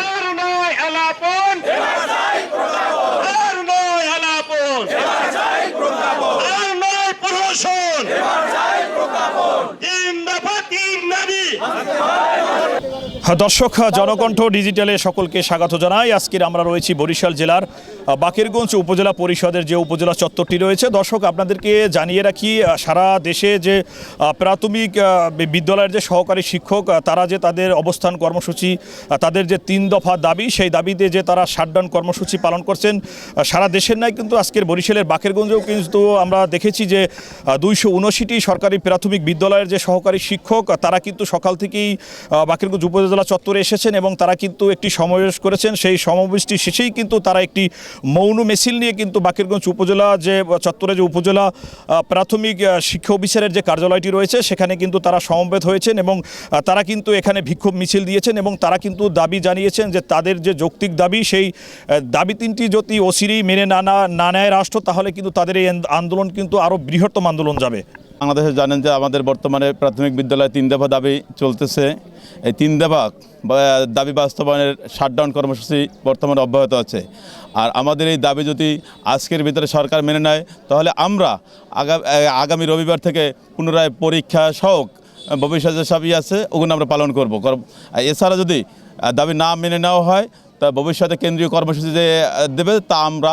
আর নয় আলাপন, আর নয় আলাপন, আর নয় প্রহসন। তিন দফা তিন দাবি। দর্শক, জনকণ্ঠ ডিজিটালে সকলকে স্বাগত জানাই। আজকের আমরা রয়েছি বরিশাল জেলার বাকেরগঞ্জ উপজেলা পরিষদের যে উপজেলা চত্বরটি রয়েছে। দর্শক, আপনাদেরকে জানিয়ে রাখি, সারা দেশে যে প্রাথমিক বিদ্যালয়ের যে সহকারী শিক্ষক তারা যে তাদের অবস্থান কর্মসূচি, তাদের যে 3 দফা দাবি, সেই দাবিতে যে তারা শাটডাউন কর্মসূচি পালন করছেন সারা দেশের নাই, কিন্তু আজকের বরিশালের বাকেরগঞ্জেও কিন্তু আমরা দেখেছি যে 279টি সরকারি প্রাথমিক বিদ্যালয়ের যে সহকারী শিক্ষক তারা কিন্তু সকাল থেকেই বাকেরগঞ্জ উপজেলা চত্বরে এসেছেন এবং তারা কিন্তু একটি সমাবেশ করেছেন। সেই সমাবেশটি শেষেই কিন্তু তারা একটি মৌন মিছিল নিয়ে কিন্তু বাকেরগঞ্জ উপজেলা যে চত্বরে যে উপজেলা প্রাথমিক শিক্ষা অফিসারের যে কার্যালয়টি রয়েছে সেখানে কিন্তু তারা সমবেত হয়েছেন এবং তারা কিন্তু এখানে বিক্ষোভ মিছিল দিয়েছেন এবং তারা কিন্তু দাবি জানিয়েছেন যে তাদের যে যৌক্তিক দাবি, সেই দাবি 3টি যদি অচিরেই মেনে না নেয় রাষ্ট্র, তাহলে কিন্তু তাদের এই আন্দোলন কিন্তু আরও বৃহত্তম আন্দোলন যাবে। বাংলাদেশে জানেন যে আমাদের বর্তমানে প্রাথমিক বিদ্যালয়ে 3 দফা দাবি চলতেছে। এই 3 দফা দাবি বাস্তবায়নের শাটডাউন কর্মসূচি বর্তমানে অব্যাহত আছে। আর আমাদের এই দাবি যদি আজকের ভিতরে সরকার মেনে নেয়, তাহলে আমরা আগামী রবিবার থেকে পুনরায় পরীক্ষা সহ ভবিষ্যতে সবই আছে ওগুলো আমরা পালন করব। এছাড়া যদি দাবি না মেনে নেওয়া হয়, তা ভবিষ্যতে কেন্দ্রীয় কর্মসূচি যে দেবে তা আমরা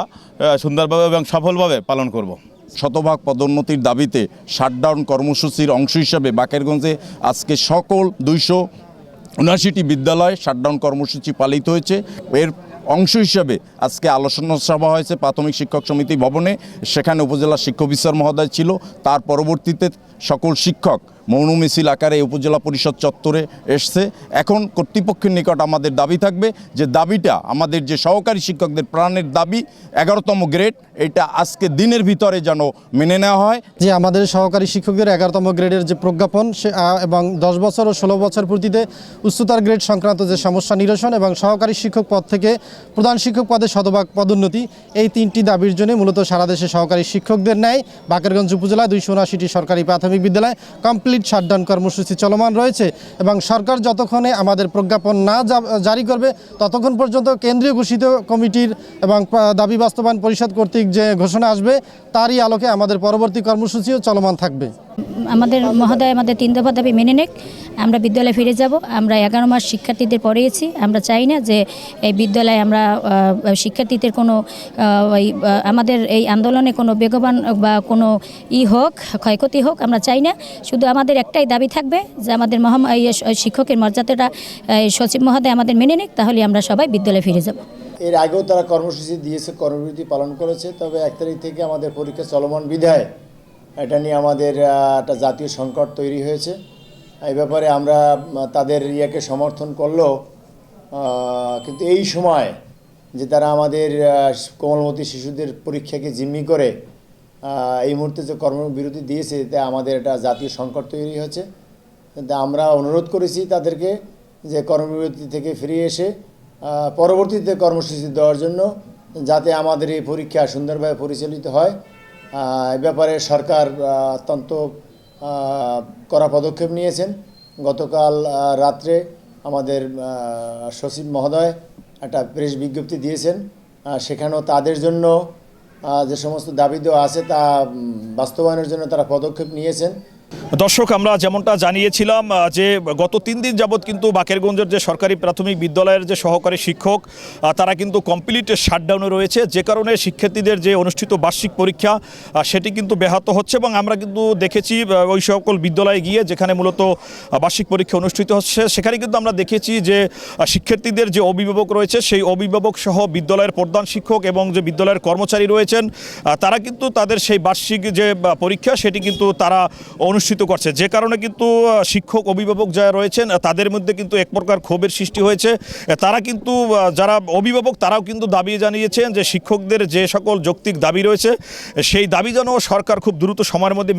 সুন্দরভাবে এবং সফলভাবে পালন করব। শতভাগ পদোন্নতির দাবিতে শাটডাউন কর্মসূচির অংশ হিসাবে বাকেরগঞ্জে আজকে সকল 279টি বিদ্যালয়ে শাটডাউন কর্মসূচি পালিত হয়েছে। এর অংশ হিসাবে আজকে আলোচনা সভা হয়েছে প্রাথমিক শিক্ষক সমিতি ভবনে। সেখানে উপজেলা শিক্ষা অফিসার মহোদয় ছিল। তার পরবর্তীতে সকল শিক্ষক মৌন মিছিল আকারে উপজেলা পরিষদ চত্বরে এসছে। এখন কর্তৃপক্ষের নিকট আমাদের দাবি থাকবে যে দাবিটা আমাদের যে সহকারী শিক্ষকদের প্রাণের দাবি 11তম গ্রেড, এটা আজকে দিনের ভিতরে যেন মেনে নেওয়া হয়। যে আমাদের সহকারী শিক্ষকদের 11তম গ্রেডের যে প্রজ্ঞাপন এবং 10 বছর ও 16 বছর পূর্তিতে উচ্চতর গ্রেড সংক্রান্ত যে সমস্যা নিরসন এবং সহকারী শিক্ষক পদ থেকে প্রধান শিক্ষক পদে শতভাগ পদোন্নতি, এই 3টি দাবির জন্য মূলত সারা দেশে সহকারী শিক্ষকদের ন্যায় বাকেরগঞ্জ উপজেলায় 279টি সরকারি প্রাথমিক বিদ্যালয় কমপ্লিট শাটডাউন কর্মসূচি চলমান রয়েছে এবং সরকার যতক্ষণে আমাদের প্রজ্ঞাপন না জারি করবে ততক্ষণ পর্যন্ত কেন্দ্রীয় ঘোষিত কমিটির এবং দাবি বাস্তবায়ন পরিষদ কর্তৃক যে ঘোষণা আসবে তারই আলোকে আমাদের পরবর্তী কর্মসূচিও চলমান থাকবে। আমাদের মহোদয় আমাদের 3 দফা দাবি মেনে নেক, আমরা বিদ্যালয়ে ফিরে যাব। আমরা 11 মাস শিক্ষার্থীদের পড়িয়েছি। আমরা চাই না যে এই বিদ্যালয়ে আমরা শিক্ষার্থীদের কোনো আমাদের এই আন্দোলনে কোনো বেগবান বা কোনো হোক, ক্ষয়ক্ষতি হোক, আমরা চাই না। শুধু আমাদের একটাই দাবি থাকবে যে আমাদের শিক্ষকের মর্যাদাটা সচিব মহোদয় আমাদের মেনে নেক, তাহলে আমরা সবাই বিদ্যালয়ে ফিরে যাব। এর আগেও তারা কর্মসূচি দিয়েছে, কর্মবিরতি পালন করেছে। তবে 1 তারিখ থেকে আমাদের পরীক্ষা চলমান বিধায় এটা নিয়ে আমাদের একটা জাতীয় সংকট তৈরি হয়েছে। এই ব্যাপারে আমরা তাদের ইয়েকে সমর্থন করলেও কিন্তু এই সময় যে তারা আমাদের কোমলমতি শিশুদের পরীক্ষাকে জিম্মি করে এই মুহূর্তে যে কর্মবিরতি দিয়েছে, এতে আমাদের একটা জাতীয় সংকট তৈরি হয়েছে। আমরা অনুরোধ করেছি তাদেরকে যে কর্মবিরতি থেকে ফিরে এসে পরবর্তীতে কর্মসূচি দেওয়ার জন্য, যাতে আমাদের এই পরীক্ষা সুন্দরভাবে পরিচালিত হয়। এ ব্যাপারে সরকার অত্যন্ত কড়া পদক্ষেপ নিয়েছেন। গতকাল রাত্রে আমাদের সচিব মহোদয় একটা প্রেস বিজ্ঞপ্তি দিয়েছেন, সেখানেও তাদের জন্য যে সমস্ত দাবি দেওয়া আছে তা বাস্তবায়নের জন্য তারা পদক্ষেপ নিয়েছেন। দর্শক, আমরা যেমনটা জানিয়েছিলাম যে গত 3 দিন যাবৎ কিন্তু বাকেরগঞ্জের যে সরকারি প্রাথমিক বিদ্যালয়ের যে সহকারী শিক্ষক তারা কিন্তু কমপ্লিট শাটডাউনে রয়েছে, যে কারণে শিক্ষার্থীদের যে অনুষ্ঠিত বার্ষিক পরীক্ষা সেটি কিন্তু ব্যাহত হচ্ছে। এবং আমরা কিন্তু দেখেছি ওই সকল বিদ্যালয়ে গিয়ে যেখানে মূলত বার্ষিক পরীক্ষা অনুষ্ঠিত হচ্ছে, সেখানে কিন্তু আমরা দেখেছি যে শিক্ষার্থীদের যে অভিভাবক রয়েছে সেই অভিভাবক সহ বিদ্যালয়ের প্রধান শিক্ষক এবং যে বিদ্যালয়ের কর্মচারী রয়েছেন তারা কিন্তু তাদের সেই বার্ষিক যে পরীক্ষা সেটি কিন্তু তারা অনুষ্ঠিত করছে, যে কারণে কিন্তু শিক্ষক অভিভাবক যারা রয়েছেন তাদের মধ্যে কিন্তু এক প্রকার ক্ষোভের সৃষ্টি হয়েছে। তারা কিন্তু যারা অভিভাবক তারাও কিন্তু দাবি জানিয়েছেন যে শিক্ষকদের যে সকল যৌক্তিক দাবি রয়েছে সেই দাবি যেন সরকার খুব দ্রুত সময়ের মধ্যে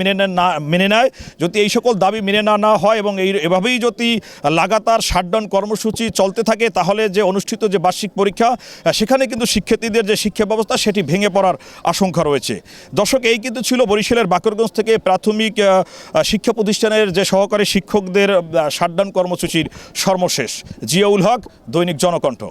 মেনে নেয়। যদি এই সকল দাবি মেনে না হয় এবং এভাবেই যদি লাগাতার শাটডাউন কর্মসূচি চলতে থাকে, তাহলে যে অনুষ্ঠিত যে বার্ষিক পরীক্ষা সেখানে কিন্তু শিক্ষার্থীদের যে শিক্ষা ব্যবস্থা সেটি ভেঙে পড়ার আশঙ্কা রয়েছে। দর্শক, এই কিন্তু ছিল বরিশালের বাকেরগঞ্জ থেকে প্রাথমিক শিক্ষা প্রতিষ্ঠানের যে সহকারী শিক্ষকদের শাটডাউন কর্মসূচির সর্বশেষ। জিয়াউল হক, দৈনিক জনকণ্ঠ।